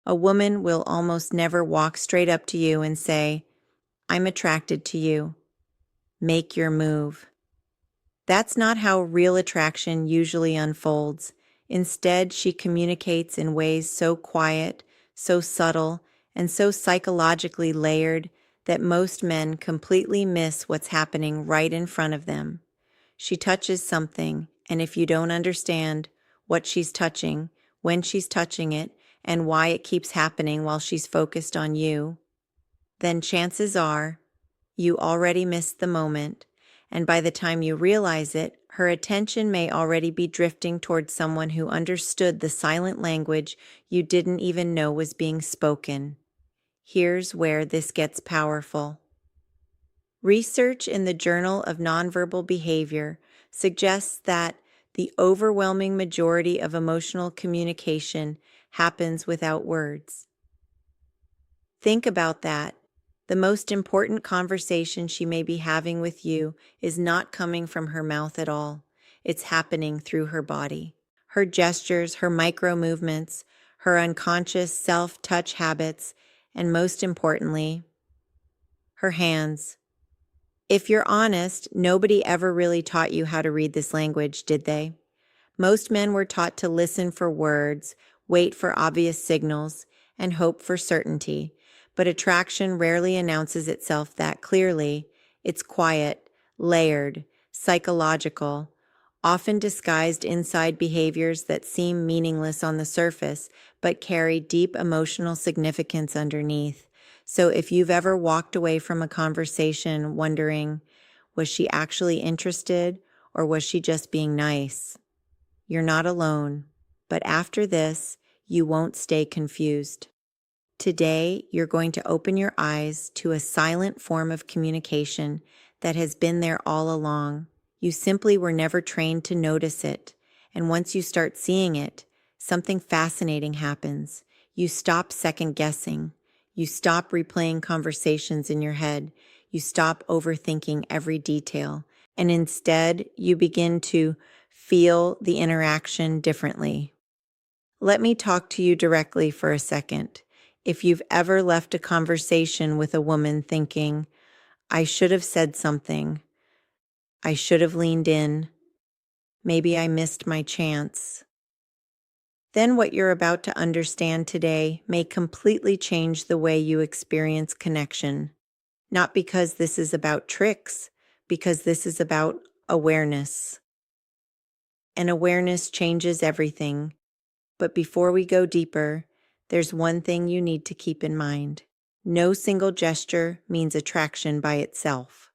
A woman will almost never walk straight up to you and say, "I'm attracted to you. Make your move." That's not how real attraction usually unfolds. Instead, she communicates in ways so quiet, so subtle, and so psychologically layered that most men completely miss what's happening right in front of them. She touches something, and if you don't understand what she's touching, when she's touching it, and why it keeps happening while she's focused on you, then chances are you already missed the moment, and by the time you realize it, her attention may already be drifting towards someone who understood the silent language you didn't even know was being spoken. Here's where this gets powerful. Research in the Journal of Nonverbal Behavior suggests that the overwhelming majority of emotional communication happens without words. Think about that. The most important conversation she may be having with you is not coming from her mouth at all. It's happening through her body. Her gestures, her micro movements, her unconscious self-touch habits, and most importantly, her hands. If you're honest, nobody ever really taught you how to read this language, did they? Most men were taught to listen for words, wait for obvious signals, and hope for certainty. But attraction rarely announces itself that clearly. It's quiet, layered, psychological, often disguised inside behaviors that seem meaningless on the surface, but carry deep emotional significance underneath. So if you've ever walked away from a conversation wondering, was she actually interested or was she just being nice? You're not alone, but after this, you won't stay confused. Today, you're going to open your eyes to a silent form of communication that has been there all along. You simply were never trained to notice it, and once you start seeing it, something fascinating happens. You stop second-guessing. You stop replaying conversations in your head. You stop overthinking every detail, and instead, you begin to feel the interaction differently. Let me talk to you directly for a second. If you've ever left a conversation with a woman thinking, "I should have said something, I should have leaned in, maybe I missed my chance," then what you're about to understand today may completely change the way you experience connection. Not because this is about tricks, because this is about awareness. And awareness changes everything. But before we go deeper, there's one thing you need to keep in mind. No single gesture means attraction by itself.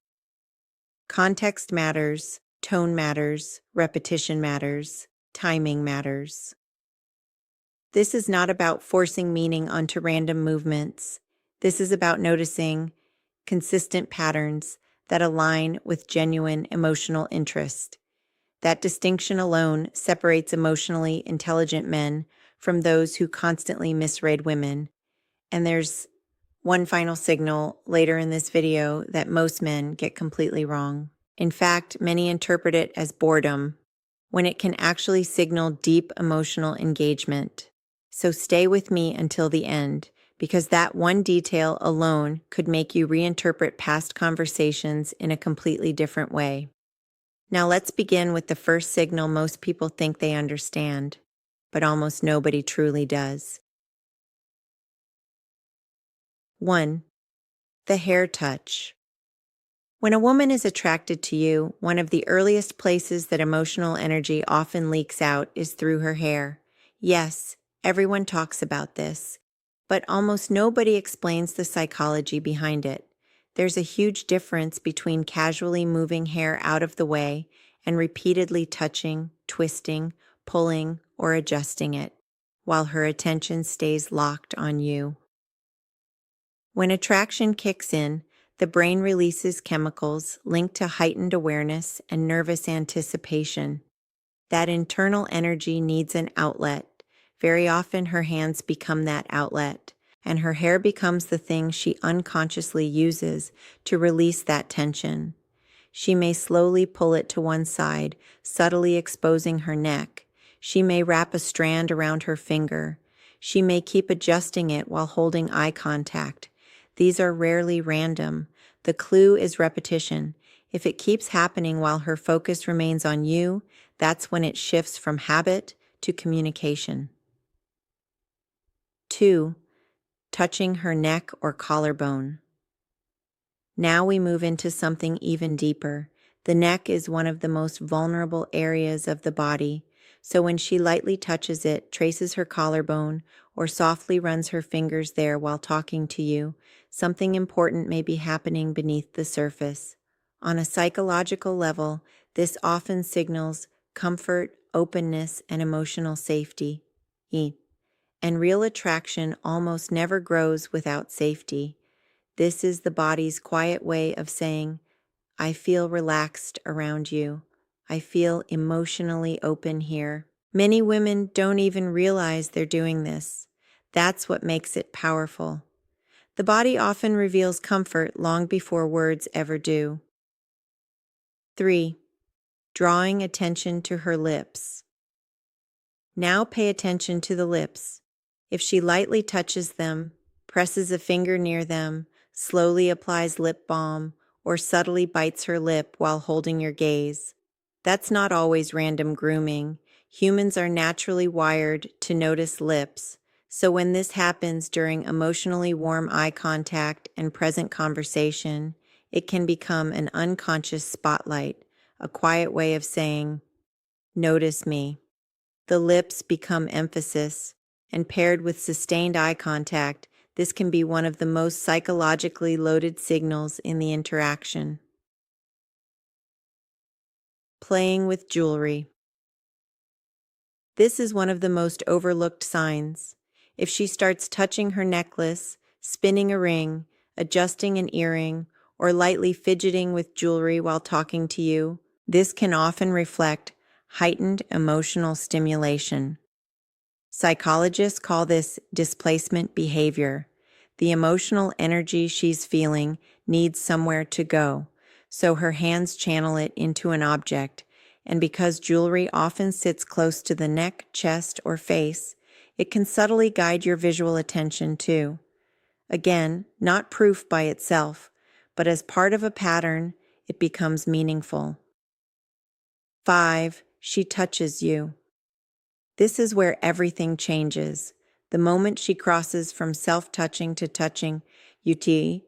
Context matters, tone matters, repetition matters, timing matters. This is not about forcing meaning onto random movements. This is about noticing consistent patterns that align with genuine emotional interest. That distinction alone separates emotionally intelligent men from those who constantly misread women. And there's one final signal later in this video that most men get completely wrong. In fact, many interpret it as boredom, when it can actually signal deep emotional engagement. So stay with me until the end, because that one detail alone could make you reinterpret past conversations in a completely different way. Now let's begin with the first signal most people think they understand, but almost nobody truly does. 1. The hair touch. When a woman is attracted to you, one of the earliest places that emotional energy often leaks out is through her hair. Yes, everyone talks about this, but almost nobody explains the psychology behind it. There's a huge difference between casually moving hair out of the way and repeatedly touching, twisting, pulling, or adjusting it, while her attention stays locked on you. When attraction kicks in, the brain releases chemicals linked to heightened awareness and nervous anticipation. That internal energy needs an outlet. Very often her hands become that outlet, and her hair becomes the thing she unconsciously uses to release that tension. She may slowly pull it to one side, subtly exposing her neck. She may wrap a strand around her finger. She may keep adjusting it while holding eye contact. These are rarely random. The clue is repetition. If it keeps happening while her focus remains on you, that's when it shifts from habit to communication. 2. Touching her neck or collarbone. Now we move into something even deeper. The neck is one of the most vulnerable areas of the body, so when she lightly touches it, traces her collarbone, or softly runs her fingers there while talking to you, something important may be happening beneath the surface. On a psychological level, this often signals comfort, openness, and emotional safety. And real attraction almost never grows without safety. This is the body's quiet way of saying, I feel relaxed around you. I feel emotionally open here. Many women don't even realize they're doing this. That's what makes it powerful. The body often reveals comfort long before words ever do. 3. Drawing attention to her lips. Now pay attention to the lips. If she lightly touches them, presses a finger near them, slowly applies lip balm, or subtly bites her lip while holding your gaze, that's not always random grooming. Humans are naturally wired to notice lips, so when this happens during emotionally warm eye contact and present conversation, it can become an unconscious spotlight, a quiet way of saying, notice me. The lips become emphasis, and paired with sustained eye contact, this can be one of the most psychologically loaded signals in the interaction. Playing with jewelry. This is one of the most overlooked signs. If she starts touching her necklace, spinning a ring, adjusting an earring, or lightly fidgeting with jewelry while talking to you, this can often reflect heightened emotional stimulation. Psychologists call this displacement behavior. The emotional energy she's feeling needs somewhere to go, so her hands channel it into an object, and because jewelry often sits close to the neck, chest, or face, it can subtly guide your visual attention too. Again, not proof by itself, but as part of a pattern, it becomes meaningful. 5. She touches you. This is where everything changes. The moment she crosses from self-touching to touching the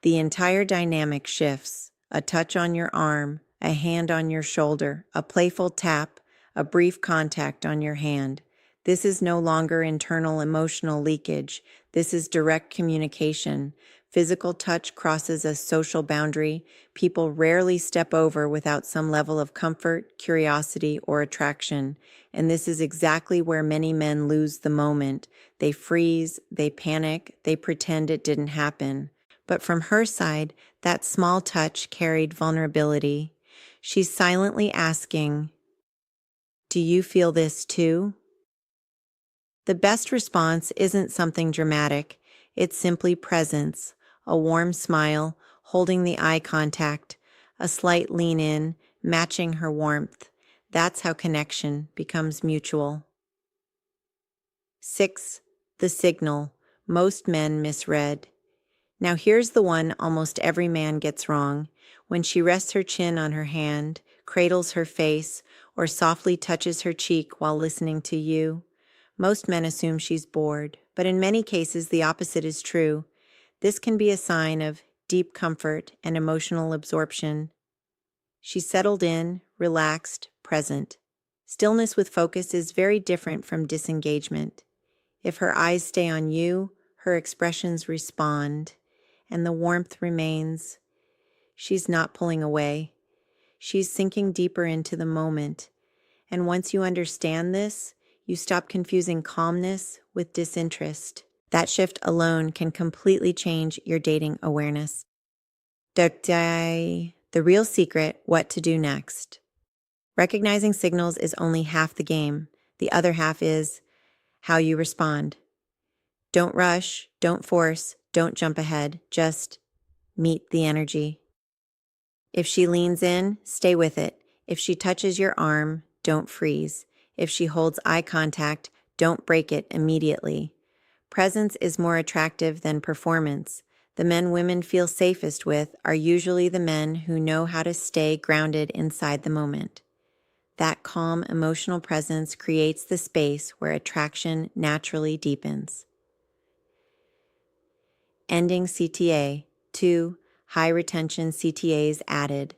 entire dynamic shifts. A touch on your arm, a hand on your shoulder, a playful tap, a brief contact on your hand. This is no longer internal emotional leakage. This is direct communication. Physical touch crosses a social boundary people rarely step over without some level of comfort, curiosity, or attraction. And this is exactly where many men lose the moment. They freeze, they panic, they pretend it didn't happen. But from her side, that small touch carried vulnerability. She's silently asking, do you feel this too? The best response isn't something dramatic. It's simply presence, a warm smile, holding the eye contact, a slight lean in, matching her warmth. That's how connection becomes mutual. 6. The signal. Most men misread. Now here's the one almost every man gets wrong. When she rests her chin on her hand, cradles her face, or softly touches her cheek while listening to you, most men assume she's bored, but in many cases the opposite is true. This can be a sign of deep comfort and emotional absorption. She's settled in, relaxed, present. Stillness with focus is very different from disengagement. If her eyes stay on you, her expressions respond, and the warmth remains. She's not pulling away. She's sinking deeper into the moment. And once you understand this, you stop confusing calmness with disinterest. That shift alone can completely change your dating awareness. The real secret, what to do next. Recognizing signals is only half the game. The other half is how you respond. Don't rush, don't force, don't jump ahead. Just meet the energy. If she leans in, stay with it. If she touches your arm, don't freeze. If she holds eye contact, don't break it immediately. Presence is more attractive than performance. The men women feel safest with are usually the men who know how to stay grounded inside the moment. That calm emotional presence creates the space where attraction naturally deepens. Ending CTA. 2. High retention CTAs added.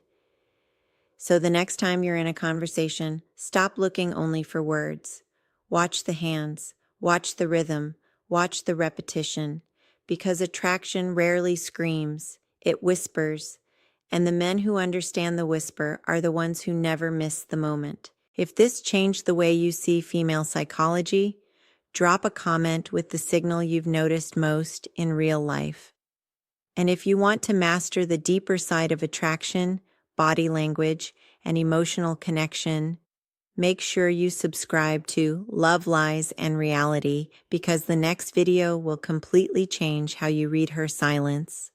So the next time you're in a conversation, stop looking only for words. Watch the hands, watch the rhythm, watch the repetition, because attraction rarely screams, it whispers, and the men who understand the whisper are the ones who never miss the moment. If this changed the way you see female psychology, drop a comment with the signal you've noticed most in real life. And if you want to master the deeper side of attraction, body language, and emotional connection, make sure you subscribe to Love, Lies, and Reality, because the next video will completely change how you read her silence.